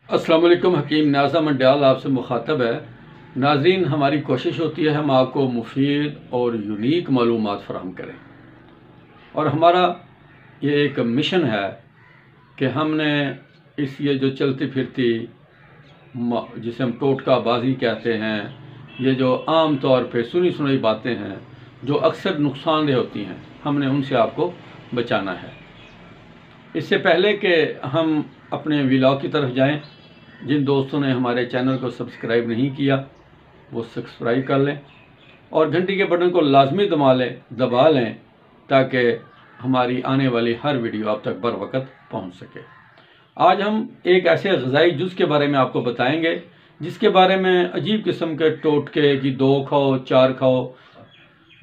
अस्सलाम वालेकुम। हकीम नाज़ा मंडियाल आपसे मुखातब है। नाज़रीन, हमारी कोशिश होती है हम आपको मुफीद और यूनिक मालूमात फ़राहम करें, और हमारा ये एक मिशन है कि हमने ये जो चलती फिरती जिसे हम टोटकाबाजी कहते हैं, ये जो आम तौर पे सुनी सुनाई बातें हैं जो अक्सर नुकसानदेह होती हैं, हमने उनसे आपको बचाना है। इससे पहले कि हम अपने व्लॉग की तरफ जाएं, जिन दोस्तों ने हमारे चैनल को सब्सक्राइब नहीं किया वो सब्सक्राइब कर लें और घंटी के बटन को लाजमी दबा लें ताकि हमारी आने वाली हर वीडियो आप तक बर वक्त पहुँच सके। आज हम एक ऐसे ग़िज़ाई जुज़ के बारे में आपको बताएंगे जिसके बारे में अजीब किस्म के टोटके कि 2 खाओ 4 खाओ।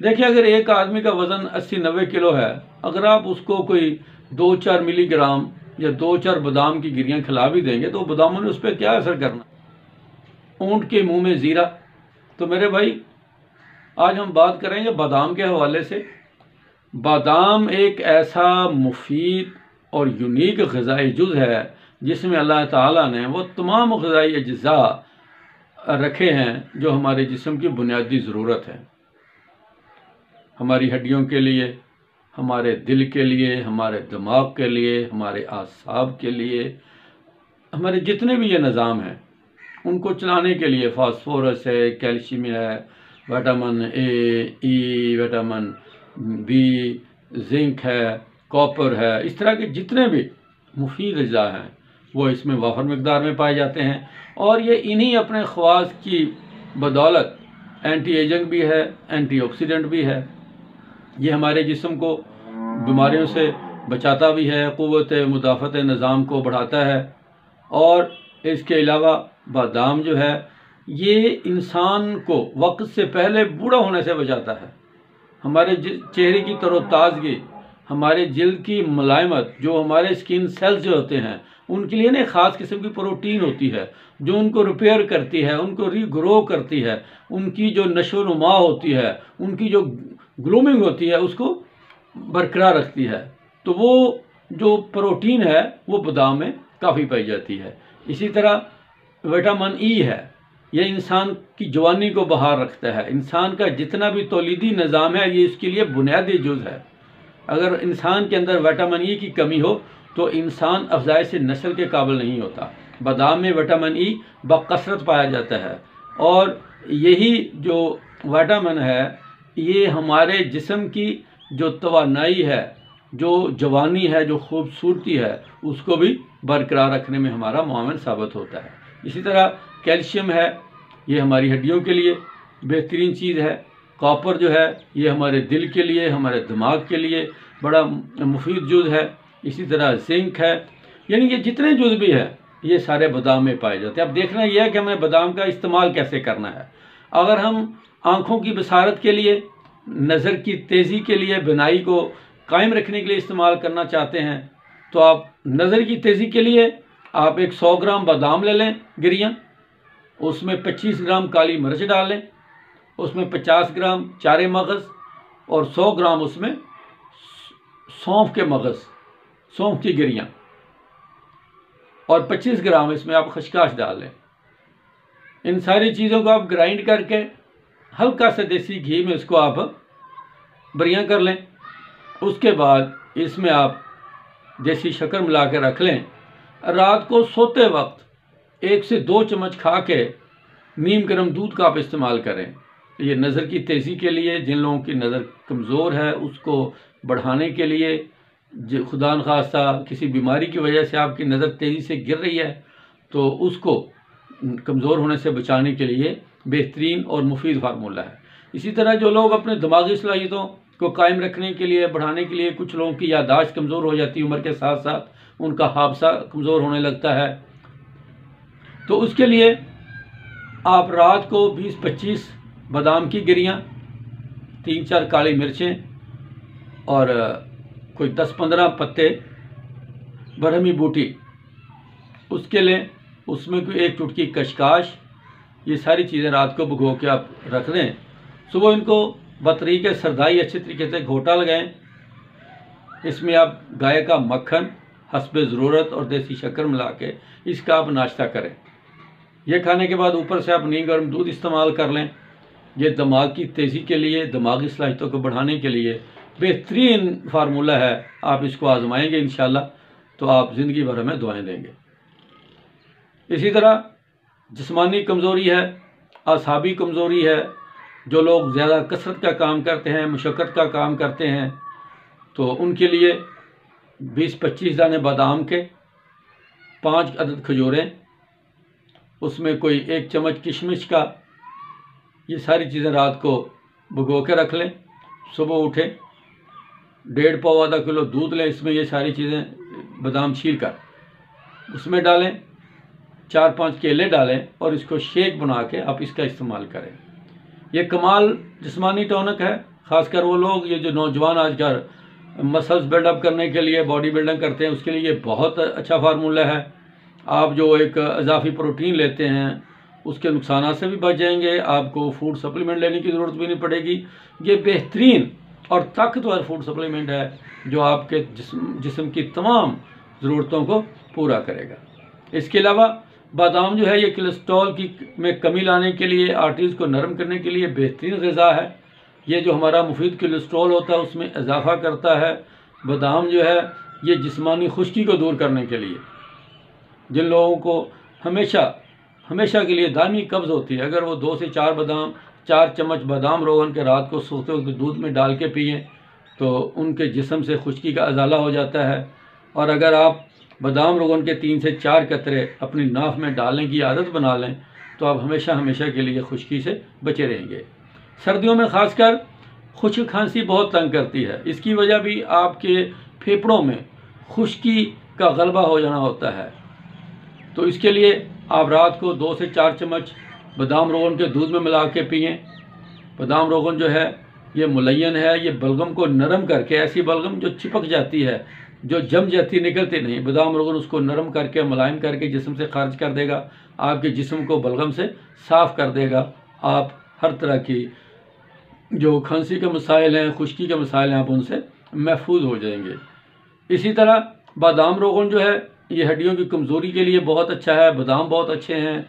देखिए, अगर एक आदमी का वज़न 80-90 किलो है, अगर आप उसको कोई 2-4 मिलीग्राम या 2-4 बादाम की गिरियाँ खिला भी देंगे तो बादामों ने उस पर क्या असर करना। ऊँट के मुंह में ज़ीरा। तो मेरे भाई, आज हम बात करेंगे बादाम के हवाले से। बादाम एक ऐसा मुफीद और यूनिक ग़िज़ाई जुज़ है जिसमें अल्लाह ताला ने वो तमाम ग़िज़ाई अज्ज़ा रखे हैं जो हमारे जिस्म की बुनियादी ज़रूरत है। हमारी हड्डियों के लिए, हमारे दिल के लिए, हमारे दिमाग के लिए, हमारे आसाब के लिए, हमारे जितने भी ये निज़ाम हैं उनको चलाने के लिए फास्फोरस है, कैल्शियम है, vitamin A, E, vitamin B, zinc है, कॉपर है, इस तरह के जितने भी मुफीद अज्जा हैं वो इसमें वाफर मकदार में पाए जाते हैं। और ये इन्हीं अपने ख़वास की बदौलत एंटी एजिंग भी है, एंटीऑक्सीडेंट भी है। ये हमारे जिस्म को बीमारियों से बचाता भी है, क़ुव्वत मुदाफ़त निज़ाम को बढ़ाता है। और इसके अलावा बादाम जो है ये इंसान को वक्त से पहले बूढ़ा होने से बचाता है। हमारे चेहरे की तरोताज़गी, हमारे जिल्द की मुलायमत, जो हमारे स्किन सेल्स जो होते हैं उनके लिए ना ख़ास किस्म की प्रोटीन होती है जो उनको रिपेयर करती है, उनको रीग्रो करती है, उनकी जो नशो नुमा होती है, उनकी जो ग्रूमिंग होती है उसको बरकरार रखती है। तो वो जो प्रोटीन है वो बादाम में काफ़ी पाई जाती है। इसी तरह विटामिन ई है, ये इंसान की जवानी को बहार रखता है। इंसान का जितना भी तौलीदी निज़ाम है ये इसके लिए बुनियादी जुज़ है। अगर इंसान के अंदर विटामिन ई की कमी हो तो इंसान अफ़ज़ाइश नस्ल के काबिल नहीं होता। बादाम में विटामिन ई बकसरत पाया जाता है और यही जो विटामिन है ये हमारे जिस्म की जो तवानाई है, जो जवानी है, जो खूबसूरती है, उसको भी बरकरार रखने में हमारा मुआविन साबित होता है। इसी तरह कैल्शियम है, ये हमारी हड्डियों के लिए बेहतरीन चीज़ है। कॉपर जो है ये हमारे दिल के लिए, हमारे दिमाग के लिए बड़ा मुफीद जुज़ है। इसी तरह जिंक है, यानी कि जितने जुज़ भी है ये सारे बादाम में पाए जाते हैं। अब देखना यह है कि हमें बादाम का इस्तेमाल कैसे करना है। अगर हम आँखों की बसारत के लिए, नज़र की तेज़ी के लिए, बिनाई को कायम रखने के लिए इस्तेमाल करना चाहते हैं तो आप नज़र की तेज़ी के लिए आप एक 100 ग्राम बादाम ले लें गिरियाँ, उसमें 25 ग्राम काली मिर्च डाल लें, उसमें 50 ग्राम चारे मगज़ और 100 ग्राम उसमें सौंफ के मगज़, सौंफ की गिरियाँ, और 25 ग्राम इसमें आप खसकाश डाल लें। इन सारी चीज़ों को आप ग्राइंड करके हल्का सा देसी घी में इसको आप बरियाँ कर लें। उसके बाद इसमें आप देसी शक्कर मिला के रख लें। रात को सोते वक्त 1 से 2 चम्मच खा के नीम गर्म दूध का आप इस्तेमाल करें। ये नज़र की तेज़ी के लिए, जिन लोगों की नज़र कमज़ोर है उसको बढ़ाने के लिए, जो खुदा न खास्ता किसी बीमारी की वजह से आपकी नज़र तेज़ी से गिर रही है तो उसको कमज़ोर होने से बचाने के लिए बेहतरीन और मुफीद फार्मूला है। इसी तरह जो लोग अपने दिमागी सलाहियतों को कायम रखने के लिए, बढ़ाने के लिए, कुछ लोगों की याददाश्त कमज़ोर हो जाती है उम्र के साथ साथ, उनका हादसा कमज़ोर होने लगता है, तो उसके लिए आप रात को 20-25 बादाम की गिरियाँ, 3-4 काली मिर्चें और कोई 10-15 पत्ते बरहमी बूटी उसके लें, उसमें कोई 1 चुटकी कशकाश, ये सारी चीज़ें रात को भिगो के आप रख दें। सुबह इनको बतरीके सरदाई अच्छे तरीके से घोटा लगाएं। इसमें आप गाय का मक्खन हस्बे ज़रूरत और देसी शक्कर मिला के इसका आप नाश्ता करें। यह खाने के बाद ऊपर से आप नीम गर्म दूध इस्तेमाल कर लें। ये दिमाग की तेज़ी के लिए, दिमागी सलाहियतों को बढ़ाने के लिए बेहतरीन फार्मूला है। आप इसको आजमाएंगे इंशाल्लाह तो आप ज़िंदगी भर हमें दुआएं देंगे। इसी तरह जिस्मानी कमज़ोरी है, आसाबी कमज़ोरी है, जो लोग ज़्यादा कसरत का काम करते हैं, मशक्क़त का काम करते हैं, तो उनके लिए 20-25 दाने बादाम के, 5 अदद खजूरें, उसमें कोई 1 चम्मच किशमिश का, ये सारी चीज़ें रात को भिगो के रख लें। सुबह उठें 1.5 पाव आधा किलो दूध लें, इसमें ये सारी चीज़ें बादाम छील कर उसमें डालें, 4-5 केले डालें और इसको शेक बना के आप इसका इस्तेमाल करें। ये कमाल जिस्मानी टॉनिक है। ख़ासकर वो लोग, ये जो नौजवान आजकल मसल्स बिल्डअप करने के लिए, बॉडी बिल्डिंग करते हैं, उसके लिए ये बहुत अच्छा फार्मूला है। आप जो एक इजाफी प्रोटीन लेते हैं उसके नुकसान से भी बच जाएंगे, आपको फूड सप्लीमेंट लेने की ज़रूरत भी नहीं पड़ेगी। ये बेहतरीन और ताकतवर फूड सप्लीमेंट है जो आपके जिस्म की तमाम ज़रूरतों को पूरा करेगा। इसके अलावा बादाम जो है ये कोलेस्ट्रॉल की में कमी लाने के लिए, आर्टरीज को नरम करने के लिए बेहतरीन ग़िज़ा है। ये जो हमारा मुफीद कोलेस्ट्रॉल होता है उसमें इजाफा करता है। बादाम जो है ये जिस्मानी खुश्की को दूर करने के लिए, जिन लोगों को हमेशा के लिए दामी कब्ज़ होती है, अगर वो 2 से 4 चम्मच बादाम रोगन के रात को सोते वक्त दूध में डाल के पिएँ तो उनके जिस्म से खुश्की का अजाला हो जाता है। और अगर आप बादाम रोगन के 3 से 4 कतरे अपनी नाफ में डालने की आदत बना लें तो आप हमेशा के लिए खुश्की से बचे रहेंगे। सर्दियों में ख़ासकर खुश्क खांसी बहुत तंग करती है। इसकी वजह भी आपके फेफड़ों में खुश्की का गलबा हो जाना होता है। तो इसके लिए आप रात को 2 से 4 चम्मच बादाम रोगन के दूध में मिला के पिएँ। बादाम रोगन जो है ये मुलय्यन है, ये बलगम को नरम करके, ऐसी बलगम जो चिपक जाती है, जो जम जाती, निकलती नहीं, बादाम रोगन उसको नरम करके, मुलायम करके जिस्म से खारिज कर देगा, आपके जिस्म को बलगम से साफ़ कर देगा। आप हर तरह की जो खांसी के मसाइल हैं, खुश्की के मसाइल हैं, आप उनसे महफूज हो जाएंगे। इसी तरह बादाम रोगन जो है ये हड्डियों की कमज़ोरी के लिए बहुत अच्छा है। बादाम बहुत अच्छे हैं।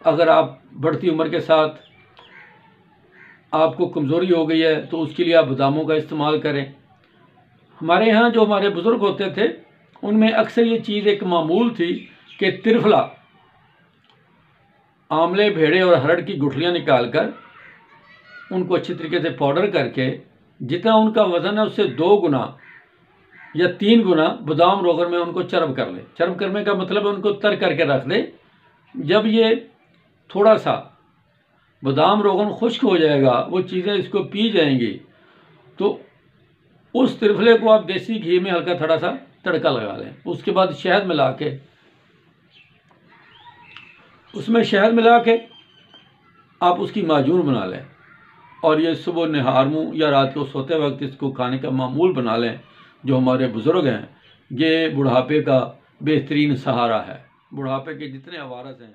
अगर आप बढ़ती उम्र के साथ आपको कमज़ोरी हो गई है तो उसके लिए आप बादामों का इस्तेमाल करें। हमारे यहाँ जो हमारे बुज़ुर्ग होते थे उनमें अक्सर ये चीज़ एक मामूल थी कि त्रिफला, आंवले, भेड़े और हरड़ की गुठलियाँ निकाल कर उनको अच्छी तरीके से पाउडर करके जितना उनका वज़न है उससे 2 गुना या 3 गुना बादाम रोगन में उनको चरब कर लें। चरब करने का मतलब है उनको तर करके रख दें। जब ये थोड़ा सा बादाम रोगन खुश्क हो जाएगा, वो चीज़ें इसको पी जाएंगी, तो उस त्रिफले को आप देसी घी में हल्का थोड़ा सा तड़का लगा लें। उसके बाद शहद मिला के, उसमें शहद मिला के आप उसकी माजून बना लें और ये सुबह नहार मुँह या रात को सोते वक्त इसको खाने का मामूल बना लें। जो हमारे बुज़ुर्ग हैं ये बुढ़ापे का बेहतरीन सहारा है। बुढ़ापे के जितने अवारस हैं